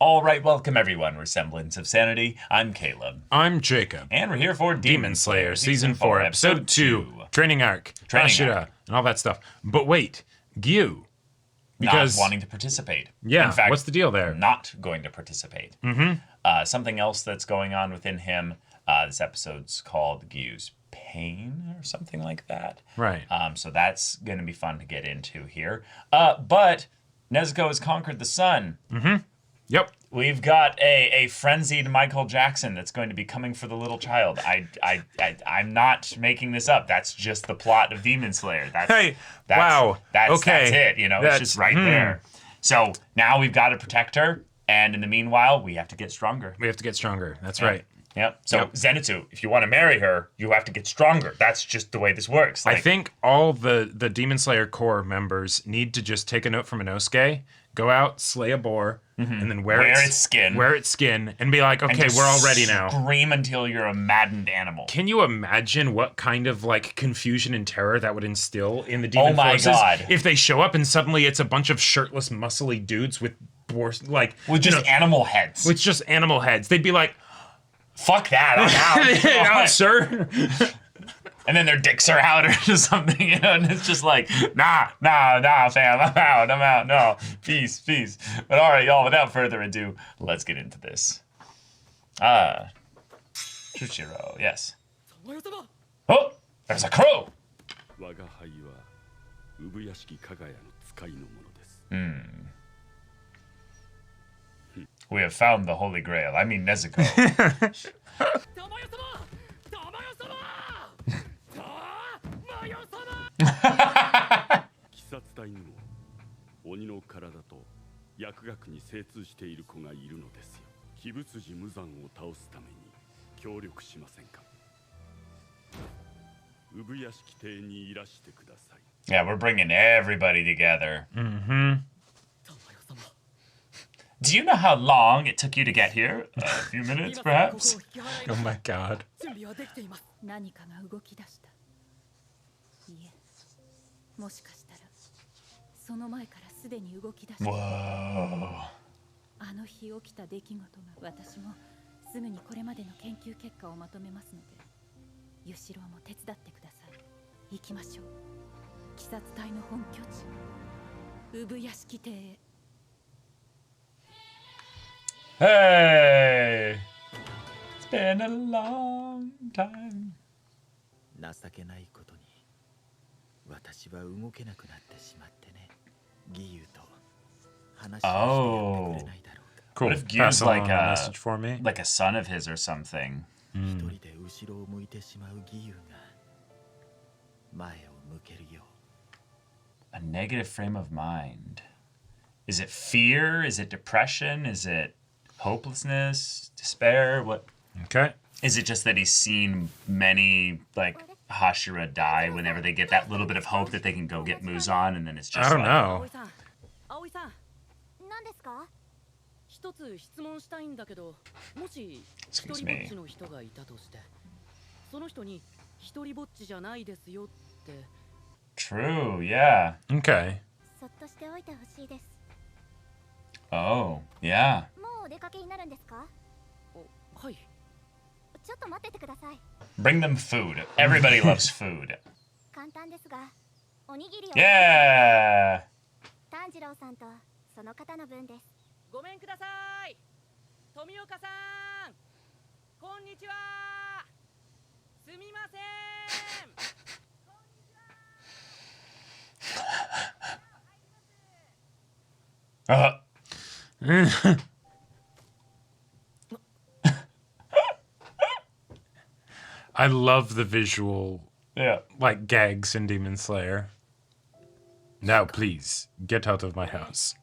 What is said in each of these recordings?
All right, welcome everyone. We're Semblance of Sanity. I'm Caleb. I'm Jacob. And we're here for Demon Slayer, Season 4, Episode 2. Training Arc. Ashura, and all that stuff. But wait, Giyu. Because not wanting to participate. Yeah, in fact, what's the deal there? Not going to participate. Something else that's going on within him. This episode's called Giyu's Pain or something like that. Right. So that's going to be fun to get into here. But Nezuko has conquered the sun. Yep. We've got a frenzied Michael Jackson that's going to be coming for the little child. I'm not making this up. That's just the plot of Demon Slayer. Wow. That's it. You know, it's just right there. So now we've got to protect her, and in the meanwhile, we have to get stronger. We have to get stronger. That's right. Yep. So Zenitsu, if you want to marry her, you have to get stronger. That's just the way this works. I think all the Demon Slayer core members need to just take a note from Inosuke, go out, slay a boar, and then wear its skin, and be like, okay, we're all ready now. Scream until you're a maddened animal. Can you imagine what kind of like confusion and terror that would instill in the demon forces? God. If they show up and suddenly it's a bunch of shirtless, muscly dudes with boars, like with just animal heads. With just animal heads, they'd be like, "Fuck that! I'm out, sir." And then their dicks are out or something, you know, and it's just like, nah, fam, I'm out, no, peace. But all right, y'all, without further ado, let's get into this. Chuchiro, yes. Oh, there's a crow! We have found the Holy Grail. I mean Nezuko. Yeah, we're bringing everybody together. Do you know how long it took you to get here? A few minutes, perhaps? Oh my god. Whoa. Hey! It's been a long time. Oh. Cool. What if Giyu's like a message for me? Like a son of his or something? A negative frame of mind. Is it fear? Is it depression? Is it hopelessness? Despair? What? Okay. Is it just that he's seen many, like, Hashira die whenever they get that little bit of hope that they can go get Muzan, and then it's just I don't know. Excuse me. True, yeah. Okay. Oh, yeah. Bring them food. Everybody loves food. Yeah! I love the visual, like, gags in Demon Slayer. Now, please, get out of my house.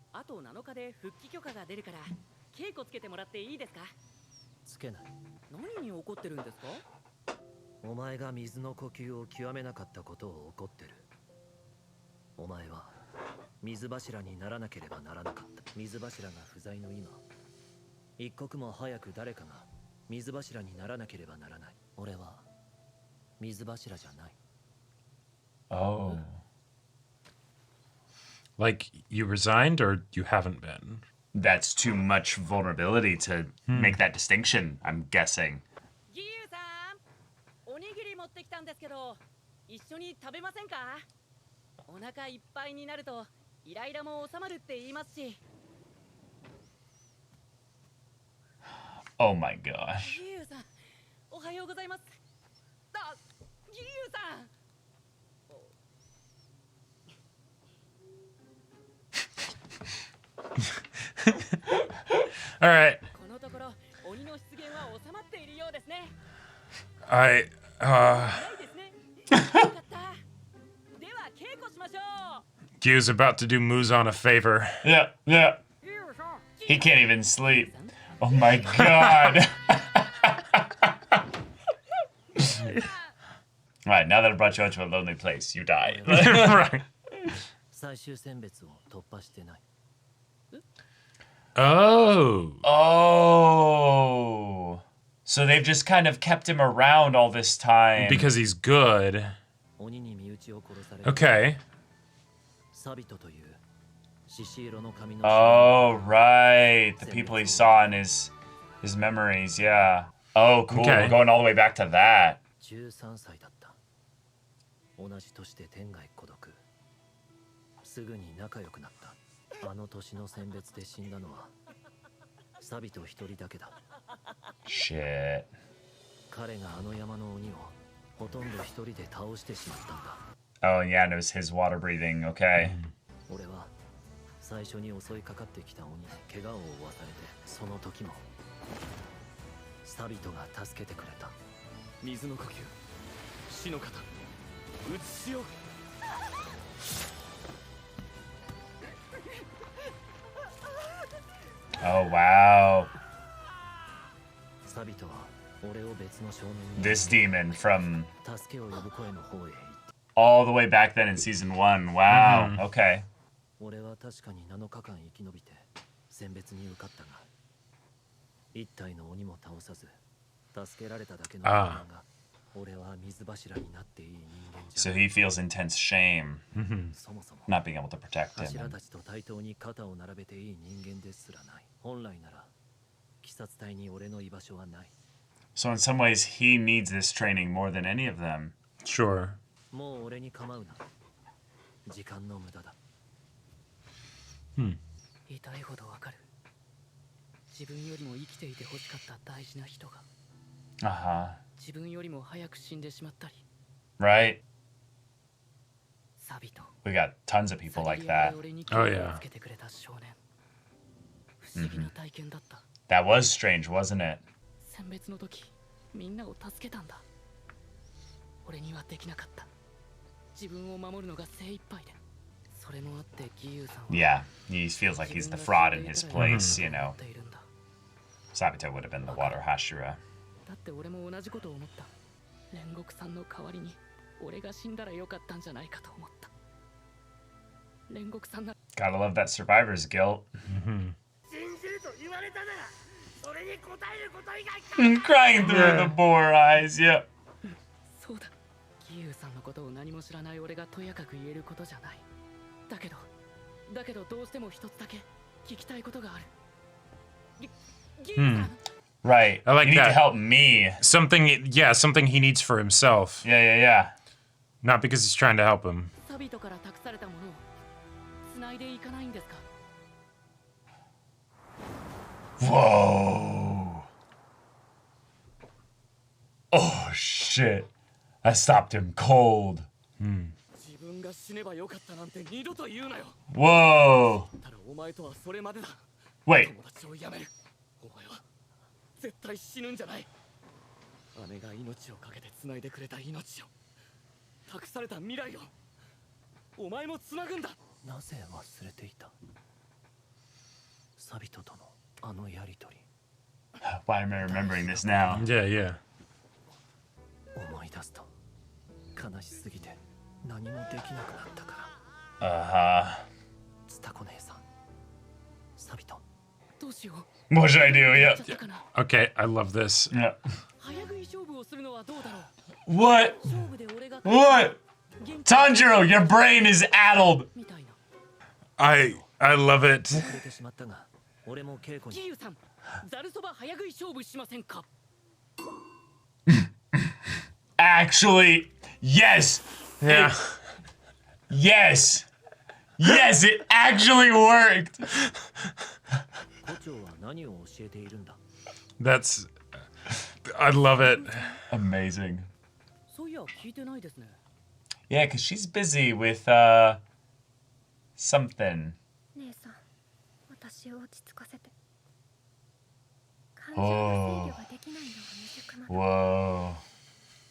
Oh. Like, you resigned or you haven't been? that's too much vulnerability to make that distinction, I'm guessing. ギユさん、おにぎり持ってきたんですけど、一緒に食べませんか？お腹いっぱいになるとイライラも収まるって言いますし。Oh my gosh. ギユさん、おはようございます。あ、ギユさん。All right. このところ鬼の出現は収まっているようですね。 I ないですね。よかった。では稽古しましょう。 Gyu's about to do Muzan a favor. Yeah, yeah. He can't even sleep. Oh my god. Right, now that I brought you out to a lonely place, you die. Right. 最終選別を突破してない。 Oh. Oh. So they've just kind of kept him around all this time. Because he's good. 鬼に身内を殺される Okay. サビトという獅子色の髪の Oh, right. The people he saw in his memories, yeah. Oh, cool. Okay. We're going all the way back to that. 13歳だった。同じ年で天涯孤独。すぐに仲良くなった。あの年の選別で死んだのはサビト一人だけだ。 Shit. 彼があの山の鬼をほとんど一人で倒してしまったんだ。 Oh, yeah, and it was his water breathing. Okay. 俺は最初に襲いかかってきた鬼に怪我を負わされて、その時もサビトが助けてくれた。水の呼吸、死の型、うつしよう。 Oh, wow. サビトは俺を別の少年に This demon from 助けを呼ぶ声の方へ行って、 all the way back then in season 1. Wow. Okay. 俺は確かに7日間生き延びて選別に受かったが、一体の鬼も倒さず助けられただけの人間が、俺は水柱になっていい人間じ So ゃない。 he feels intense shame そもそも not being able to protect 柱 him. たちと対等に肩を並べていい人間ですらない。本来なら鬼殺隊に俺の居場所はない。 So in some ways, he needs this training more than any of them. Sure. もう俺に構うな。時間の無駄だ。痛いほどわかる。自分よりも生きていて欲しかった大事な人が Uh-huh. 自分よりも早く死んでしまったり。 Right? サビト。 We got tons of people like that. 俺に Oh, 気 yeah. をつけてくれた少年。不思議な体験だった。 That was strange, wasn't it? 選別の時、みんなを助けたんだ。俺にはできなかった。自分を守るのが精一杯で。それもあってギユさんは Yeah, he feels like he's the fraud in his place, you know. 思っているんだ。 Sabito would have been the water Hashira. だって俺も同じことを思った。煉獄さんの代わりに俺が死んだらよかったんじゃないかと思った。煉獄さんな Gotta love that survivor's guilt. 信じると言われたなら、それに応えること以外 Crying through the boar eyes, yeah. そうだ。ギユさんのことを何も知らない俺がとやかく言えることじゃない。だけどどうしても一つだけ聞きたいことがある。ギユさん。 Right. I like you need to that. help me. Something he needs for himself. Yeah. Not because he's trying to help him. サビトから託されたものを繋いでいかないんですか？ Whoa. Oh, shit. I stopped him cold. 自分が死ねばよかったなんて二度と言うなよ。 Whoa. ただお前とはそれまでだ。 Wait. 友達を辞める。お前は絶対死ぬんじゃない。姉が命をかけて繋いでくれた命を、託された未来を、お前も繋ぐんだ。なぜ忘れていた？サビトとのあのやりとり。 Why am I remembering this now? Yeah. 思い出すと悲しすぎて何もできなくなったから。 ツタコ姉さん、サビト。どうしよう。 What should I do? Yeah. ちゃったかな。 Okay, I love this. Yeah. 早食い勝負をするのはどうだろう。 What? 勝負で俺が What? 元気 Tanjiro, your brain is addled. みたいな。 I love it. 遅れてしまったが、俺も稽古に。ギユさん、ざるそば早食い勝負しませんか？ Actually, yes. Yeah. Yes. Yes, it actually worked. 胡蝶は何を教えているんだ。 That's. I love it. Amazing. そういや聞いてないですね。 Yeah, because she's busy with, something. 姉さん、私を落ち着かせて。感情の制御ができないのは未熟者。 Whoa.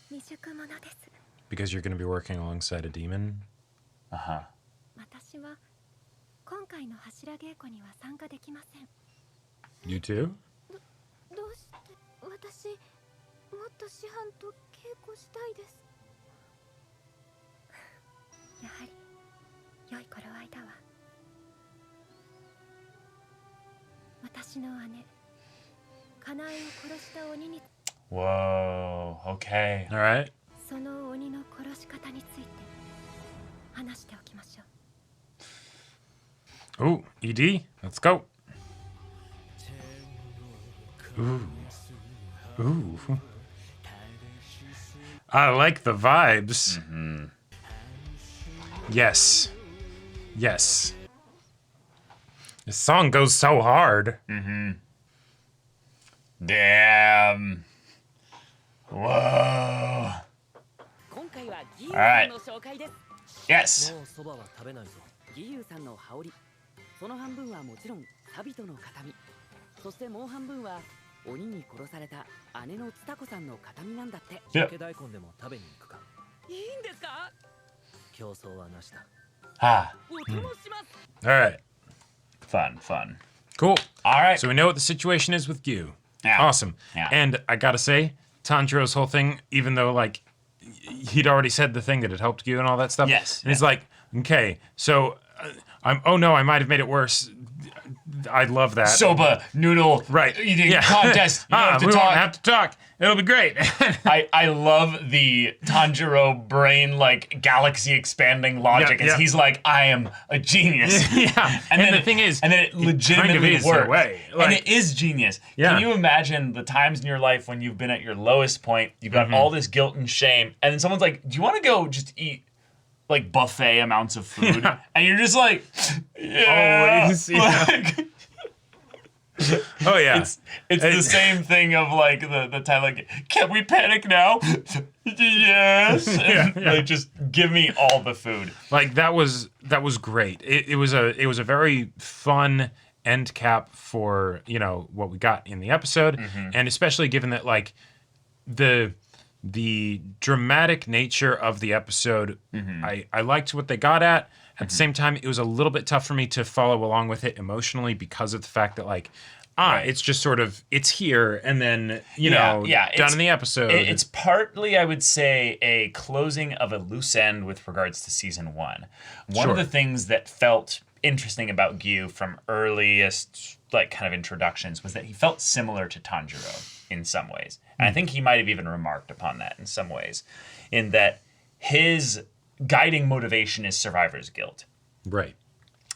未熟者です。 Because you're going to be working alongside a demon? Uh-huh. 私は今回の柱稽古には参加できません。 You too? どうして私もっと師範と稽古したいです。やはり良い頃合いだわ。私の姉カナエを殺した鬼に Whoa. Okay. All right. その鬼の殺し方について話しておきましょう。 Ooh, ED, let's go. Ooh. Ooh. I like the vibes. Yes. Yes. This song goes so hard. Damn. Whoa. 今回はギユさんの紹介です。 Yes. もうそばは食べないぞ。ギユさんの羽織、その半分はもちろんサビトの形見、そしてもう半分は鬼に殺された姉のツタコさんの形見なんだって。 Yeah. 鮭大根でも食べに行くか。いいんですか？競争はなしだ。 Ah. お供します。 All right. Fun, fun. Cool. All right. So we know what the situation is with Giyu. Yeah. Awesome. Yeah. And I gotta say, Tanjiro's whole thing, even though like he'd already said the thing that had helped Giyu and all that stuff. Yes, And he's like, okay, so I'm. Oh no, I might have made it worse. I love that. Soba noodle Right. eating contest. You don't have to we talk. won't have to talk. It'll be great. I love the Tanjiro brain like galaxy expanding logic. Yeah, As yeah. he's like, I am a genius. Yeah. And the thing is, and then it legitimately is in a works. way. And Like- it is genius. Yeah. Can you imagine the times in your life when you've been at your lowest point, you've got all this guilt and shame, and then someone's like, do you want to go just eat like buffet amounts of food? Yeah. And you're just like, yeah. Always, yeah. Like, Oh yeah. it's the same thing of like the time like, can we panic now? Yes. And, Yeah. like just give me all the food. Like that was great. It was a very fun end cap for, you know, what we got in the episode, and especially given that like the dramatic nature of the episode, I liked what they got at. At the same time, it was a little bit tough for me to follow along with it emotionally because of the fact that like it's just sort of it's here and then done it's- in the episode. It's partly, I would say, a closing of a loose end with regards to season 1. One Sure. of the things that felt interesting about Giyu from earliest like kind of introductions was that he felt similar to Tanjiro in some ways. And I think he might have even remarked upon that in some ways, in that his guiding motivation is survivor's guilt. Right.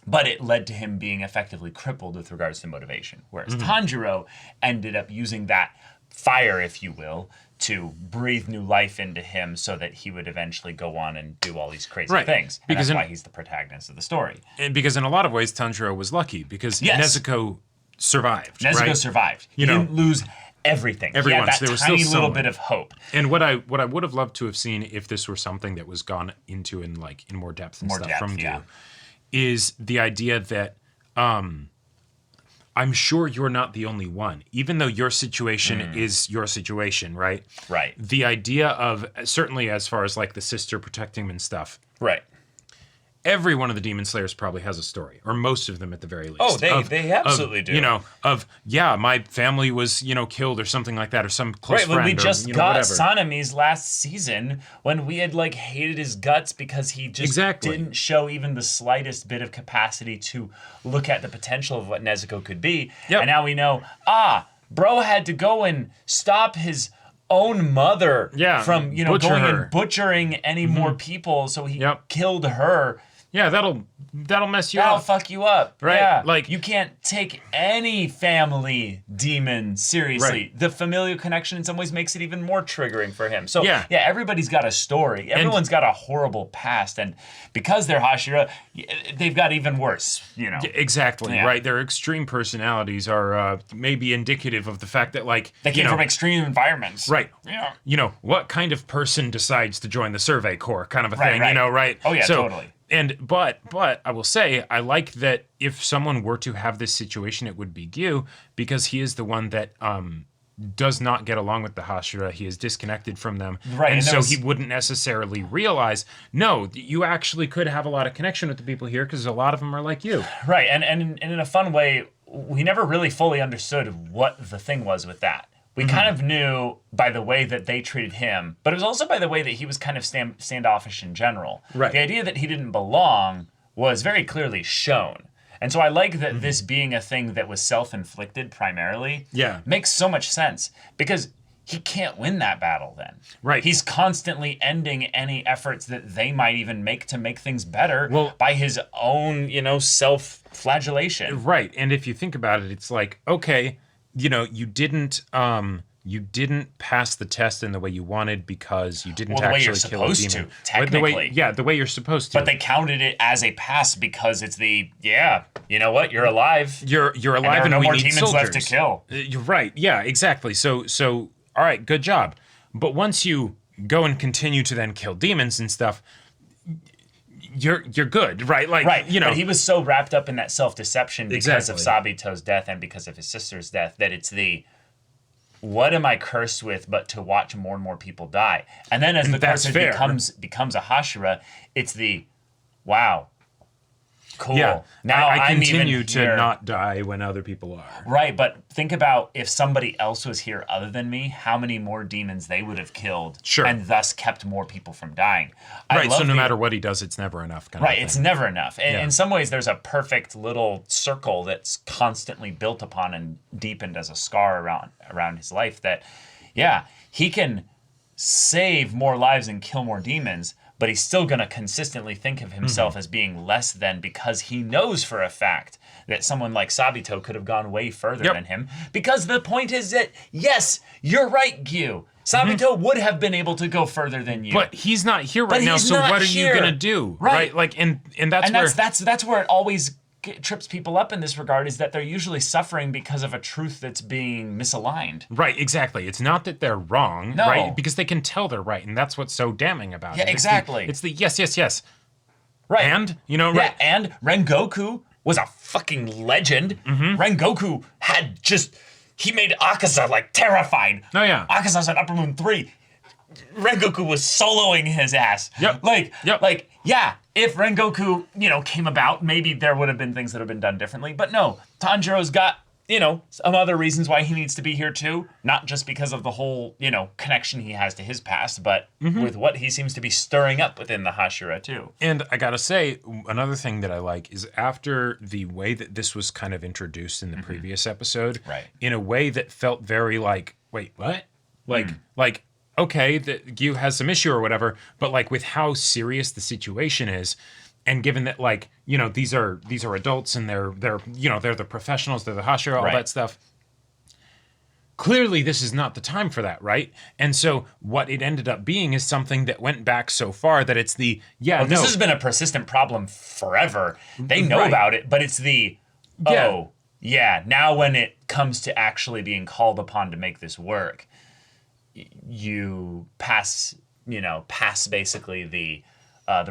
But it led to him being effectively crippled with regards to motivation. Whereas Tanjiro ended up using that fire, if you will, to breathe new life into him so that he would eventually go on and do all these crazy Right. things. And Because that's in- why he's the protagonist of the story. And because in a lot of ways Tanjiro was lucky because Yes. Nezuko survived. Nezuko right? survived. He You know, didn't lose everything. every he had once. that There was tiny still little some. bit of hope. And what I would have loved to have seen if this were something that was gone into in more depth and More stuff depth, from yeah. Giyu is the idea that I'm sure you're not the only one, even though your situation is your situation, right? Right. The idea of certainly as far as like the sister protecting him and stuff. Right. Every one of the demon slayers probably has a story, or most of them at the very least. Oh, they absolutely do. You know, my family was killed or something like that, or some close Right, friend. when we or, just got whatever. Sanami's last season, when we had like hated his guts because he just Exactly. didn't show even the slightest bit of capacity to look at the potential of what Nezuko could be. Yep. And now we know, bro had to go and stop his own mother Yeah, from, butcher going her. and butchering any more people, so he Yep. killed her Yeah, that'll mess you That'll up. fuck you up. Right, Yeah. like- you can't take any family demon seriously. Right. The familial connection in some ways makes it even more triggering for him. So Yeah. everybody's got a story. Everyone's got a horrible past, and because they're Hashira, they've got even worse, you know. Exactly, Yeah. right. Their extreme personalities are maybe indicative of the fact that, like, They came from extreme environments. right. Yeah. You know, what kind of person decides to join the Survey Corps kind of a Right, thing, right. you know, right? Oh, yeah, so, totally. And but I will say I like that if someone were to have this situation, it would be Giyu, because he is the one that does not get along with the Hashira. He is disconnected from them. Right, And and there so was- he wouldn't necessarily realize, no, you actually could have a lot of connection with the people here because a lot of them are like you. Right, and in a fun way, we never really fully understood what the thing was with that. We kind of knew by the way that they treated him, but it was also by the way that he was kind of standoffish in general. Right. The idea that he didn't belong was very clearly shown. And so I like that this being a thing that was self-inflicted primarily Yeah. makes so much sense, because he can't win that battle then. Right. He's constantly ending any efforts that they might even make to make things better Well- by his own, self-flagellation. Right. And if you think about it, it's like, okay, you know, you didn't pass the test in the way you wanted because you didn't Well, the way actually you're kill a supposed demon. to, technically. The way you're supposed to. But they counted it as a pass because it's you know what, you're alive. you're And alive, there are no we more need demons soldiers. left to kill. You're right. Yeah, exactly. So all right, good job. But once you go and continue to then kill demons and stuff, you're good, right? Like, Right, you know, but he was so wrapped up in that self-deception because of Exactly. Sabito's death and because of his sister's death that it's what am I cursed with but to watch more and more people die? And then as the that's curse fair. becomes a Hashira, it's wow, cool. yeah. Now I I'm continue even to here. not die when other people are. Right, but think about if somebody else was here other than me, how many more demons they would have killed, Sure. and thus kept more people from dying. I Right. love So no the- matter what he does, it's never enough. Kind Right, of it's thing. never enough. And Yeah. in some ways, there's a perfect little circle that's constantly built upon and deepened as a scar around his life. That, he can save more lives and kill more demons, but he's still going to consistently think of himself Mm-hmm. as being less than because he knows for a fact that someone like Sabito could have gone way further Yep. than him. Because the point is that, yes, you're right, Giyu. Sabito would have been able to go further than you. But he's not here right But now, he's so not what are here. you gonna do? Right. Like, and that's and where that's where it always trips people up in this regard, is that they're usually suffering because of a truth that's being misaligned. right, exactly. It's not that they're wrong, No. right? Because they can tell they're right, and that's what's so damning about Yeah, it. exactly. It's the yes. Right. And you know, Yeah, right? and Rengoku was a fucking legend. Mm-hmm. Rengoku he made Akaza terrified. Oh, yeah. Akaza's at Upper Moon 3. Rengoku was soloing his ass. Yep. If Rengoku, came about, maybe there would have been things that have been done differently. But no, Tanjiro's got, some other reasons why he needs to be here too. Not just because of the whole, connection he has to his past, but Mm-hmm. with what he seems to be stirring up within the Hashira too. And I gotta say, another thing that I like is after the way that this was kind of introduced in the previous episode, Right. in a way that felt very like, wait, what? Like, okay, that Giyu has some issue or whatever, but with how serious the situation is, and given that these are adults and they're the professionals, they're the Hashira, all Right. that stuff. Clearly, this is not the time for that, right? And so, what it ended up being is something that went back so far that it's This has been a persistent problem forever. They know Right. about it, but it's now when it comes to actually being called upon to make this work, you pass basically the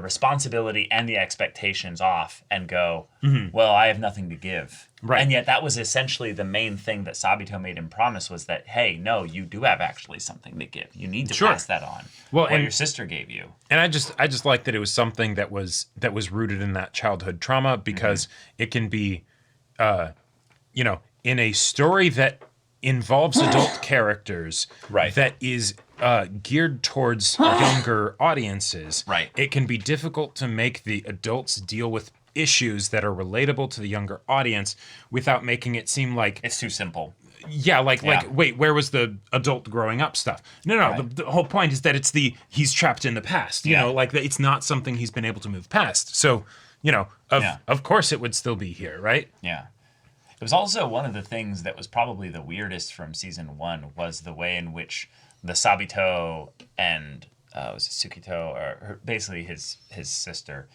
responsibility and the expectations off and go, well, I have nothing to give. Right. And yet that was essentially the main thing that Sabito made him promise, was that, hey, no, you do have actually something to give. You need to Sure. pass that on. Well, what and- your sister gave you. And I just like that it was something that was rooted in that childhood trauma, because it can be, in a story that involves adult characters, Right. that is geared towards younger audiences. Right. It can be difficult to make the adults deal with issues that are relatable to the younger audience without making it seem like It's too simple. wait, where was the adult growing up stuff? No, Right. the whole point is that he's trapped in the past. You Yeah. know, it's not something he's been able to move past. So, of course it would still be here, right? Yeah. It was also one of the things that was probably the weirdest from season 1 was the way in which the Sabito and was it Sukito or basically his sister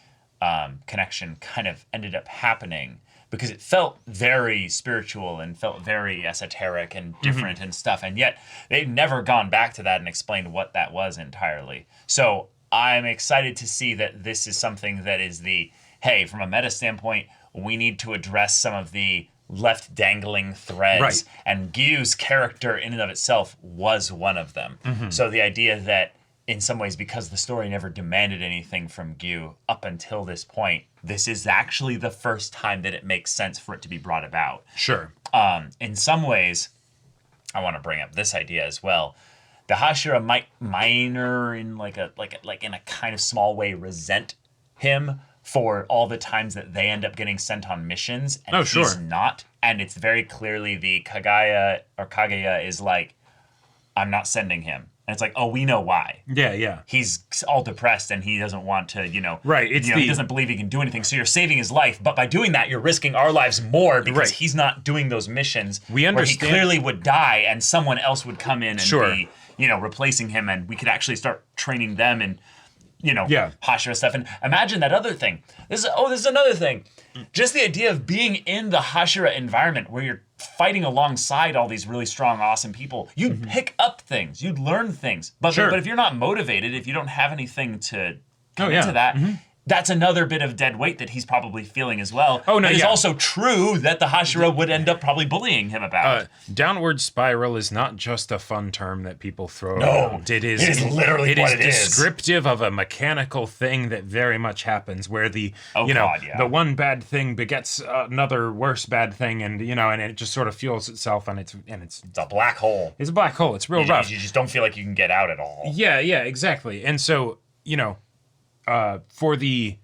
connection kind of ended up happening because it felt very spiritual and felt very esoteric and different and stuff, and yet they've never gone back to that and explained what that was entirely. So I'm excited to see that this is something that is hey, from a meta standpoint, we need to address some of the left dangling threads, right. And Giyu's character in and of itself was one of them. So the idea that in some ways, because the story never demanded anything from Giyu up until this point, this is actually the first time that it makes sense for it to be brought about. Sure. In some ways, I want to bring up this idea as well. The Hashira might minor in like in a kind of small way resent him for all the times that they end up getting sent on missions and he's not. And it's very clearly the Kaguya is like, I'm not sending him. And it's like, oh, we know why. Yeah. He's all depressed and he doesn't want to, Right. he doesn't believe he can do anything. So you're saving his life. But by doing that, you're risking our lives more because he's not doing those missions We understand. where he clearly would die and someone else would come in and be, replacing him. And we could actually start training them and, Hashira stuff. And imagine that other thing. This is another thing. Just the idea of being in the Hashira environment where you're fighting alongside all these really strong, awesome people, you'd pick up things, you'd learn things. But if you're not motivated, if you don't have anything to come into that, that's another bit of dead weight that he's probably feeling as well. Oh, no, It's also true that the Hashira would end up probably bullying him about. Downward spiral is not just a fun term that people throw around. It is literally what it is. It is descriptive of a mechanical thing that very much happens where the one bad thing begets another worse bad thing, and and it just sort of fuels itself, and it's a black hole. It's a black hole. It's real rough. You just don't feel like you can get out at all. Yeah, exactly. And so for the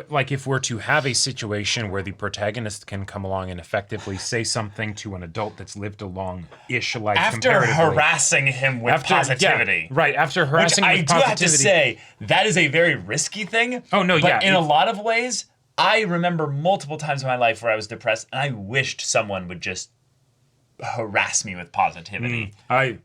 like if we're to have a situation where the protagonist can come along and effectively say something to an adult that's lived a long-ish life after harassing him with positivity. After harassing him with positivity. I do have to say, that is a very risky thing. Oh, no, but in a lot of ways, I remember multiple times in my life where I was depressed and I wished someone would just harass me with positivity. No.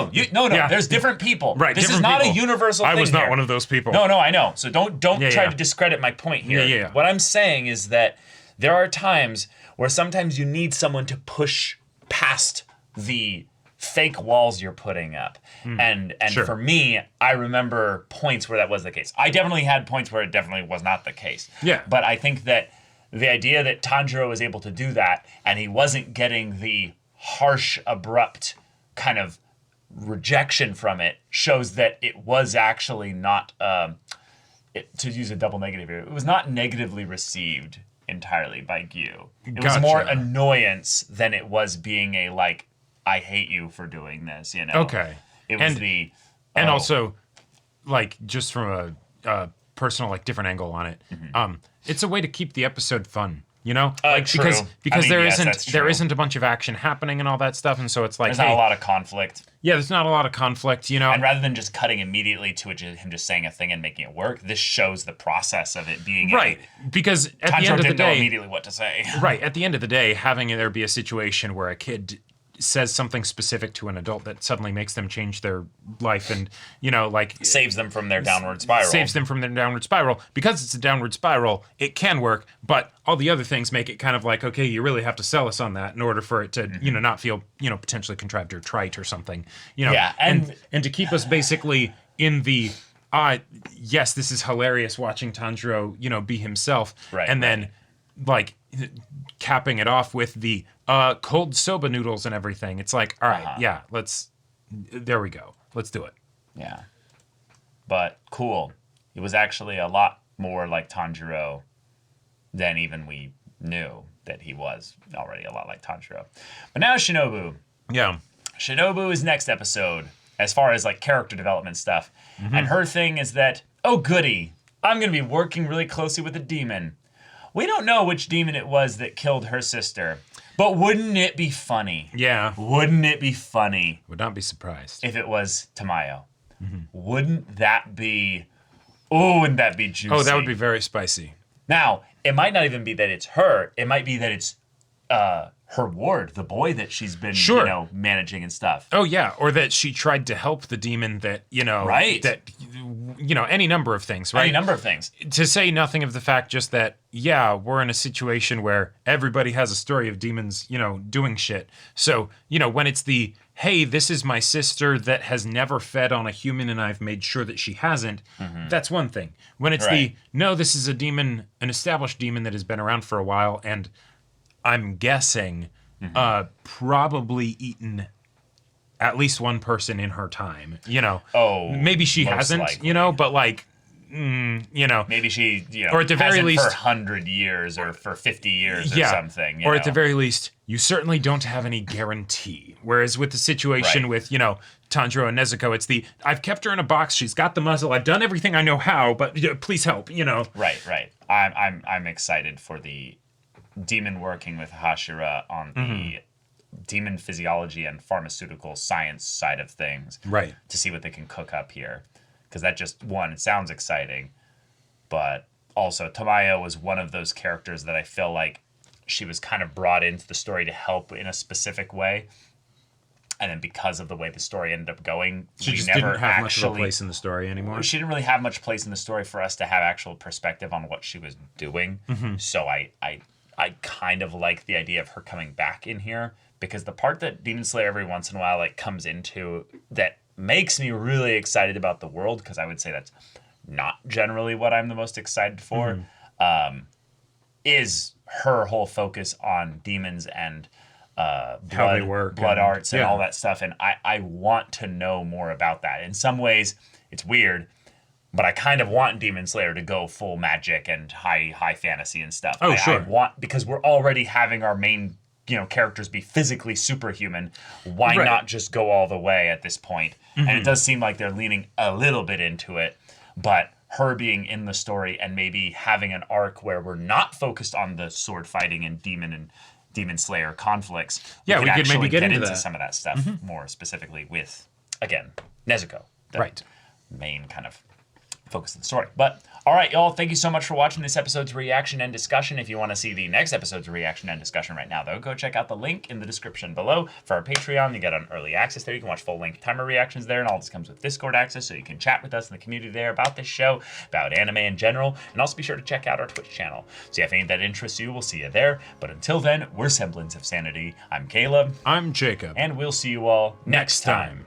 There's different people. Right, this is not a universal thing. I was not one of those people. No, I know. So don't try to discredit my point here. Yeah. What I'm saying is that there are times where sometimes you need someone to push past the fake walls you're putting up. And for me, I remember points where that was the case. I definitely had points where it definitely was not the case. Yeah. But I think that the idea that Tanjiro was able to do that and he wasn't getting the harsh, abrupt kind of rejection from it shows that it was actually not, to use a double negative here, it was not negatively received entirely by Giyu. It was more annoyance than it was being a, like, I hate you for doing this, Okay. It was And also, like, just from a personal, like, different angle on it, it's a way to keep the episode fun. True. Because I mean, there isn't a bunch of action happening and all that stuff, and so it's like there's not a lot of conflict. Yeah, there's not a lot of conflict, And rather than just cutting immediately to him just saying a thing and making it work, this shows the process of it being right. Because at Tanjiro the end of the didn't know day, immediately what to say. Right. At the end of the day, having there be a situation where a kid says something specific to an adult that suddenly makes them change their life and, saves them from their downward spiral. Because it's a downward spiral, it can work, but all the other things make it kind of like, okay, you really have to sell us on that in order for it to, not feel, potentially contrived or trite or something. Yeah, and to keep us basically in the yes, this is hilarious watching Tanjiro, be himself. Right. And then like capping it off with the cold soba noodles and everything. It's like, all right, there we go. Let's do it. Yeah. But cool. It was actually a lot more like Tanjiro than even we knew that he was already a lot like Tanjiro. But now Shinobu. Yeah. Shinobu is next episode as far as like character development stuff. And her thing is that, oh goody, I'm going to be working really closely with a demon. We don't know which demon it was that killed her sister, but wouldn't it be funny? Yeah. Wouldn't it be funny? Would not be surprised. If it was Tamayo. Wouldn't that be Oh, wouldn't that be juicy? Oh, that would be very spicy. Now, it might not even be that it's her. It might be that it's her ward, the boy that she's been, managing and stuff. Oh, yeah. Or that she tried to help the demon that, Right. that, any number of things, right? Any number of things. To say nothing of the fact just that, yeah, we're in a situation where everybody has a story of demons, doing shit. So, when it's the, hey, this is my sister that has never fed on a human and I've made sure that she hasn't, that's one thing. When it's Right. no, this is a demon, an established demon that has been around for a while and I'm guessing probably eaten at least one person in her time, Oh, maybe she most hasn't, likely. but like, Maybe she, or at the very hasn't least, for 100 years or for 50 years or something. Or at the very least, you certainly don't have any guarantee. Whereas with the situation with, Tanjiro and Nezuko, it's the, I've kept her in a box, she's got the muzzle, I've done everything I know how, but please help, Right. I'm excited for the demon working with Hashira on the demon physiology and pharmaceutical science side of things. Right. To see what they can cook up here. Because that just, one, it sounds exciting, but also Tamayo was one of those characters that I feel like she was kind of brought into the story to help in a specific way. And then because of the way the story ended up going, she we just never didn't have actually, much of a place in the story anymore. She didn't really have much place in the story for us to have actual perspective on what she was doing. So I kind of like the idea of her coming back in here, because the part that Demon Slayer every once in a while like comes into that makes me really excited about the world, because I would say that's not generally what I'm the most excited for, is her whole focus on demons and how they work, blood and, arts and all that stuff. And I want to know more about that. In some ways, it's weird, but I kind of want Demon Slayer to go full magic and high fantasy and stuff. Oh, I sure. want, because we're already having our main characters be physically superhuman. Why Right. not just go all the way at this point? And it does seem like they're leaning a little bit into it, but her being in the story and maybe having an arc where we're not focused on the sword fighting and Demon Slayer conflicts. Yeah, we could maybe actually get into that. some of that stuff more specifically with, again, Nezuko. The Right. main kind of focus of the story. But all right, y'all, thank you so much for watching this episode's reaction and discussion. If you want to see the next episode's reaction and discussion right now, though, go check out the link in the description below for our Patreon. You get on early access there. You can watch full-length timer reactions there, and all this comes with Discord access, so you can chat with us in the community there about this show, about anime in general, and also be sure to check out our Twitch channel. So if any of that interests you, we'll see you there. But until then, we're Semblance of Sanity. I'm Caleb. I'm Jacob. And we'll see you all next time.